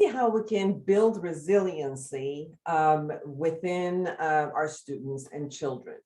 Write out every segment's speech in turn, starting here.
see how we can build resiliency within our students and children.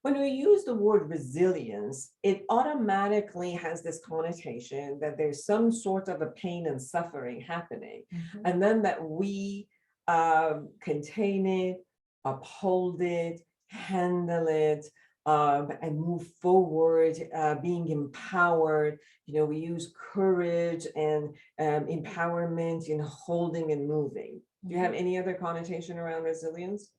When we use the word resilience, it automatically has this connotation that there's some sort of a pain and suffering happening, and then that we contain it, uphold it, handle it, and move forward, being empowered. We use courage and empowerment in holding and moving. Do you have any other connotation around resilience?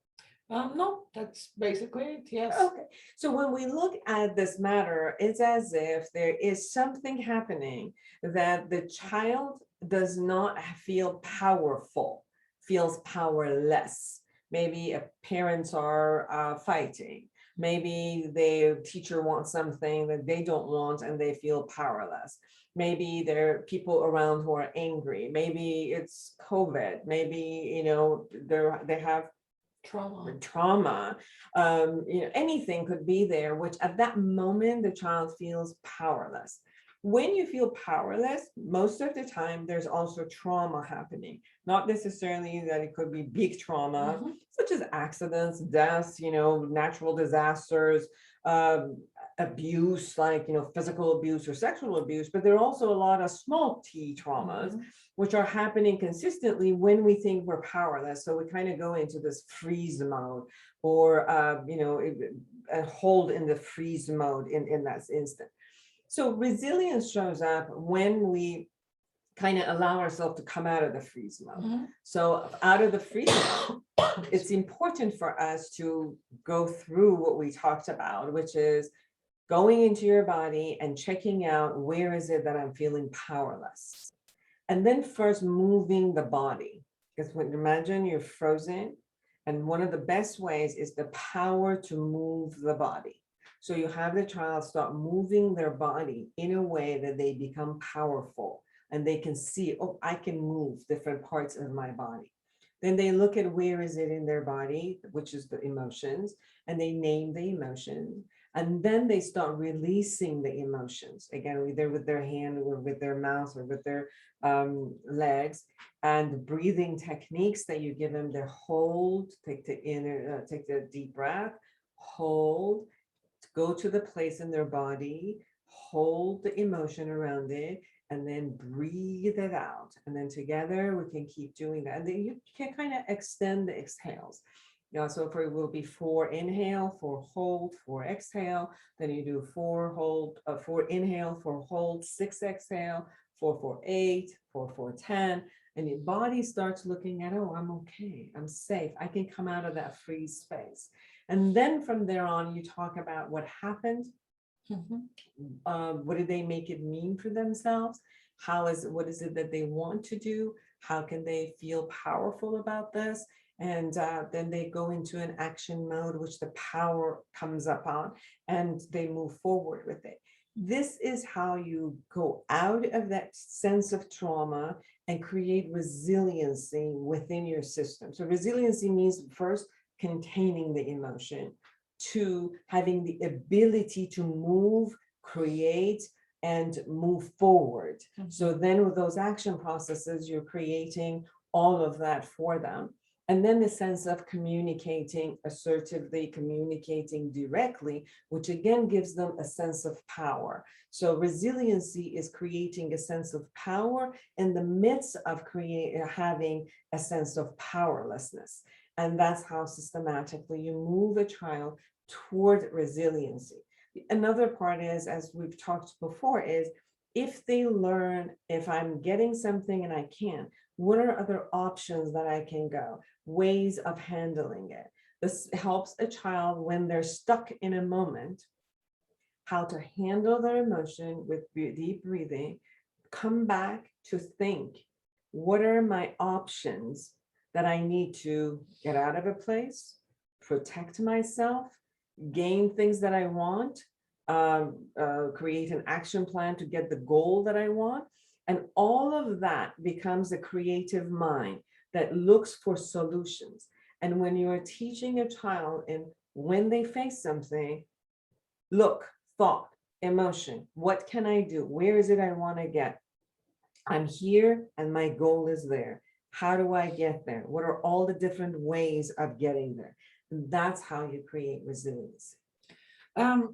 No, that's basically it, yes. Okay, so when we look at this matter, it's as if there is something happening that the child does not feel powerful, feels powerless. Maybe parents are fighting. Maybe the teacher wants something that they don't want and they feel powerless. Maybe there are people around who are angry. Maybe it's COVID. Maybe, they have trauma, anything could be there, which at that moment the child feels powerless. When you feel powerless, most of the time there's also trauma happening. Not necessarily that it could be big trauma, such as accidents, deaths, natural disasters, abuse, like physical abuse or sexual abuse, but there are also a lot of small t traumas which are happening consistently when we think we're powerless. So we kind of go into this freeze mode, or hold in the freeze mode in that instant. So resilience shows up when we kind of allow ourselves to come out of the freeze mode. So out of the freeze mode, it's important for us to go through what we talked about, which is going into your body and checking out where is it that I'm feeling powerless. And then first moving the body, because when imagine you're frozen, and one of the best ways is the power to move the body. So you have the child start moving their body in a way that they become powerful and they can see, oh, I can move different parts of my body. Then they look at where is it in their body, which is the emotions, and they name the emotion. And then they start releasing the emotions, again, either with their hand or with their mouth or with their legs. And breathing techniques that you give them, they hold, take the deep breath, hold, go to the place in their body, hold the emotion around it, and then breathe it out. And then together we can keep doing that. And then you can kind of extend the exhales. So if it will be 4 inhale, 4 hold, 4 exhale, then you do 4 hold, 4 inhale, 4 hold, 6 exhale, 4, 4, 8, 4, 4, 10. And your body starts looking at, oh, I'm okay, I'm safe, I can come out of that freeze space. And then from there on, you talk about what happened. What did they make it mean for themselves? What is it that they want to do? How can they feel powerful about this? And then they go into an action mode, which the power comes up on, and they move forward with it. This is how you go out of that sense of trauma and create resiliency within your system. So resiliency means first containing the emotion, 2, having the ability to move, create, and move forward. So then with those action processes, you're creating all of that for them. And then the sense of communicating assertively, communicating directly, which again gives them a sense of power. So resiliency is creating a sense of power in the midst of having a sense of powerlessness. And that's how systematically you move a child toward resiliency. Another part is, as we've talked before, is if they learn, if I'm getting something and I can't, what are other options that I can go, ways of handling it? This helps a child when they're stuck in a moment, how to handle their emotion with deep breathing, come back to think, what are my options that I need to get out of a place, protect myself, gain things that I want, create an action plan to get the goal that I want. And all of that becomes a creative mind that looks for solutions. And when you are teaching a child, and when they face something, look, thought, emotion, what can I do? Where is it I want to get? I'm here and my goal is there. How do I get there? What are all the different ways of getting there? And that's how you create resilience.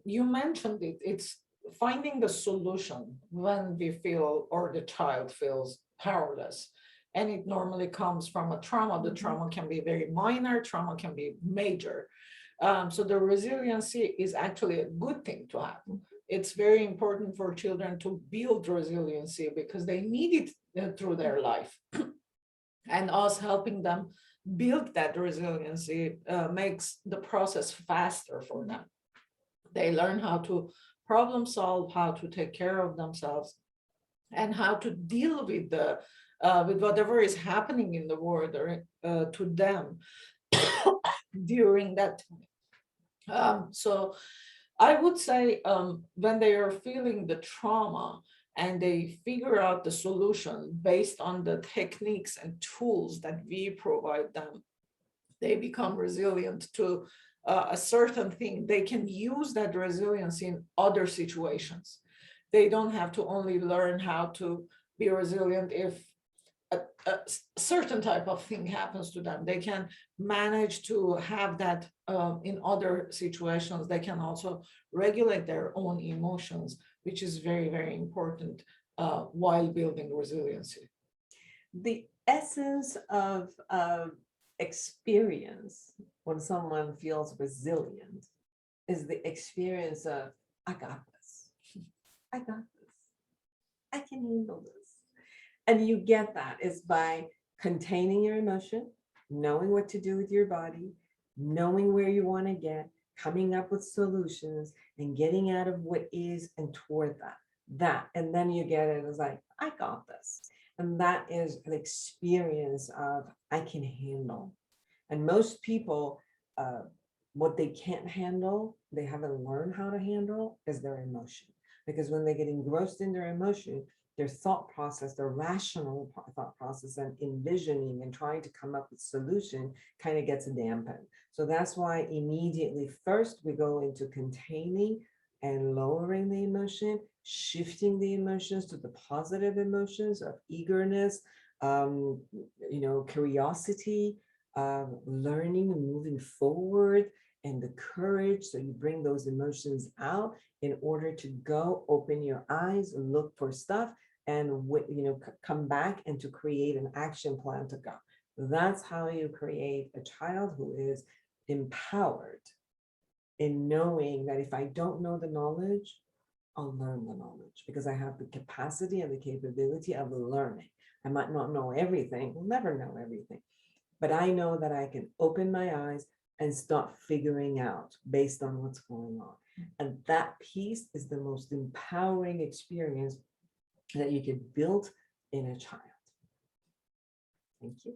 You mentioned it. It's finding the solution when we feel or the child feels powerless. And it normally comes from a trauma. The trauma can be very minor, trauma can be major. So the resiliency is actually a good thing to have. It's very important for children to build resiliency because they need it through their life. And us helping them build that resiliency makes the process faster for them. They learn how to problem solve, how to take care of themselves, and how to deal with the with whatever is happening in the world or to them during that time. So I would say when they are feeling the trauma and they figure out the solution based on the techniques and tools that we provide them, they become resilient to a certain thing. They can use that resilience in other situations. They don't have to only learn how to be resilient if a certain type of thing happens to them. They can manage to have that in other situations. They can also regulate their own emotions, which is very, very important while building resiliency. The essence of experience when someone feels resilient is the experience of, I got this. I got this. I can handle this. And you get that is by containing your emotion, knowing what to do with your body, knowing where you want to get, coming up with solutions and getting out of what is and toward that. And then you get it as like, I got this. And that is an experience of I can handle. And most people, what they can't handle, they haven't learned how to handle is their emotion. Because when they get engrossed in their emotion, their thought process, their rational thought process and envisioning and trying to come up with solution kind of gets dampened. So that's why immediately first we go into containing and lowering the emotion, shifting the emotions to the positive emotions of eagerness, curiosity, learning and moving forward, and the courage. So you bring those emotions out in order to go open your eyes, look for stuff, and come back and to create an action plan to go. That's how you create a child who is empowered in knowing that if I don't know the knowledge, I'll learn the knowledge because I have the capacity and the capability of learning. I might not know everything, we'll never know everything, but I know that I can open my eyes and start figuring out based on what's going on. And that piece is the most empowering experience that you can build in a child. Thank you.